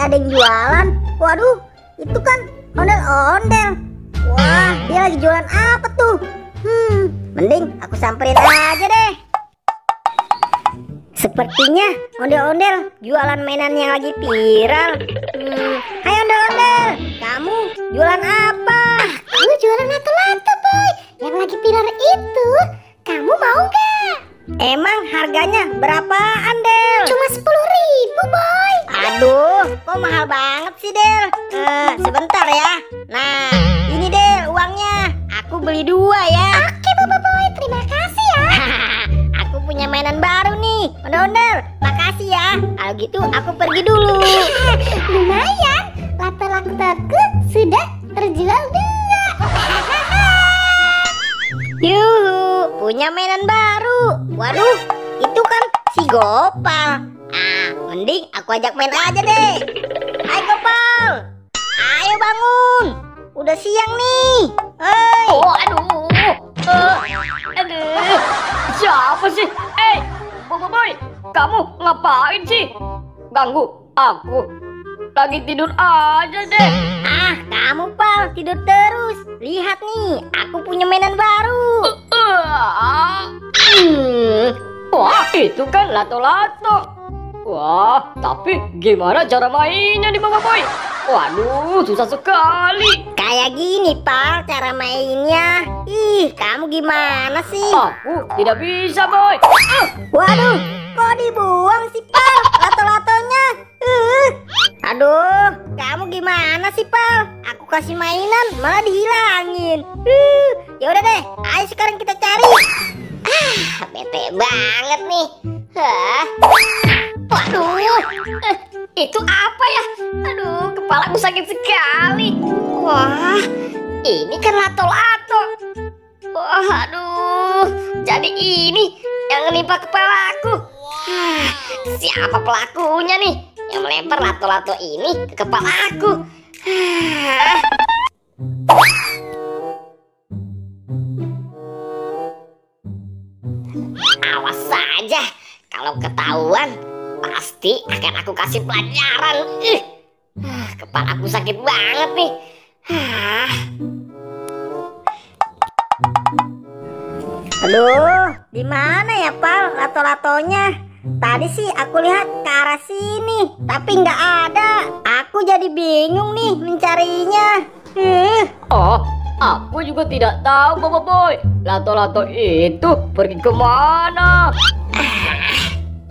kayak ada yang jualan. Waduh, itu kan ondel-ondel. Wah, dia lagi jualan apa tuh? Mending aku samperin aja deh. Sepertinya ondel-ondel jualan mainan yang lagi viral. Hai ondel-ondel, kamu jualan apa? Aku jualan lato-lato, boy. Yang lagi viral itu, kamu mau gak? Emang harganya berapaan, Del? Cuma 10.000, boy. Aduh, kok mahal banget sih, Del? Sebentar ya. Nah, ini Del uangnya. Aku beli 2 ya. Oke, boy. Terima kasih ya. Aku punya mainan baru nih. Ondel-ondel, makasih ya. Kalau gitu aku pergi dulu. Lumayan, lato-latoku sudah terjual 2. Yuhu, punya mainan baru. Waduh, itu kan si Gopal. Mending aku ajak main aja deh. Hai Gopal, ayo bangun. Udah siang nih. Hei. Oh, aduh. Siapa sih? Boy, kamu ngapain sih? Ganggu aku. Lagi tidur aja deh. Kamu Pal, tidur terus. Lihat nih, aku punya mainan baru. Wah, itu kan lato-lato. Wah, tapi gimana cara mainnya nih, Boy? Waduh, susah sekali. Kayak gini Pal cara mainnya. Ih, kamu gimana sih? Aku tidak bisa, Boy. Waduh, kok dibuang sih Pal lato-latonya? Aduh, kamu gimana sih Pal? Aku kasih mainan malah dihilangin. Ya udah deh, ayo sekarang kita cari. Bete banget nih. Waduh, itu apa ya? Aduh, kepalaku sakit sekali. Wah, ini kan lato-lato. Wah, aduh, jadi ini yang menimpa kepalaku. Siapa pelakunya nih yang melempar lato-lato ini ke kepalaku? Awas saja, kalau ketahuan pasti akan aku kasih pelajaran. Kepala aku sakit banget nih. Aduh, di mana ya Pal lato-latonya? Tadi sih aku lihat ke arah sini, tapi nggak ada. Aku jadi bingung nih mencarinya. Oh, aku juga tidak tahu, Boy. Lato-lato itu pergi kemana?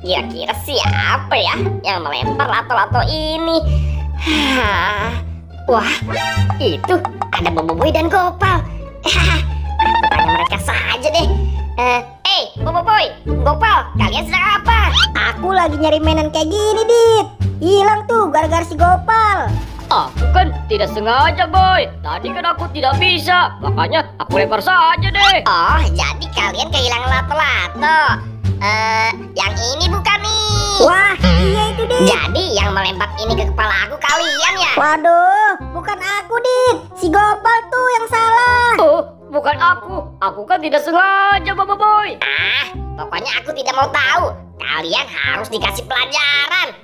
Kira-kira siapa ya yang melempar lato-lato ini? Wah, itu ada Boboiboy dan Gopal. Aku tanya mereka saja deh. Boboiboy, Gopal, kalian sedang apa? Aku lagi nyari mainan kayak gini, Dit. Hilang tuh gara-gara si Gopal. Aku kan tidak sengaja, Boy. Tadi kan aku tidak bisa, makanya aku lempar saja deh. Oh, jadi kalian kehilangan lato-lato. Yang ini bukan nih. Wah, iya itu Dit. Jadi yang melempar ini ke kepala aku kalian ya? Waduh, bukan aku Dit. Si Gopal tuh yang salah. Oh, bukan aku. Aku kan tidak sengaja, Boy. Pokoknya aku tidak mau tahu. Kalian harus dikasih pelajaran.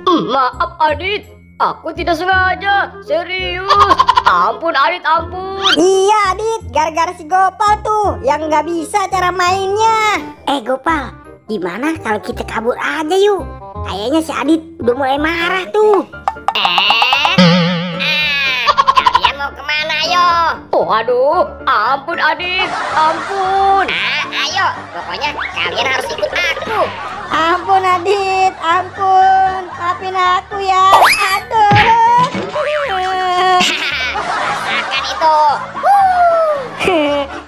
Maaf Adit, aku tidak sengaja. Serius. Ampun Adit, ampun. Iya Dit, gara-gara si Gopal tuh yang nggak bisa cara mainnya. Gopal, gimana kalau kita kabur aja yuk? Kayaknya si Adit udah mulai marah tuh. Kalian mau kemana yo? Oh aduh, ampun Adit, ampun. Ayo, pokoknya kalian harus ikut aku. Ampun Adit, ampun, maafin aku ya. Aduh. Rasakan itu.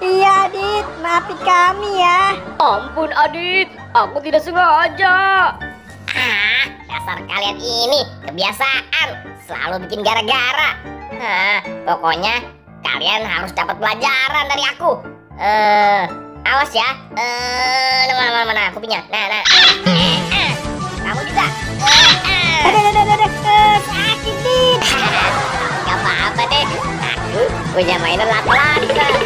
Iya Adit, maafin kami ya. Ampun Adit, aku tidak sengaja. Dasar kalian ini kebiasaan selalu bikin gara-gara. Pokoknya kalian harus dapat pelajaran dari aku. Awas ya. Mana aku punya. Nah. Kamu juga. Sakit Dit. Gak apa-apa deh. Aku punya mainan lato-lato.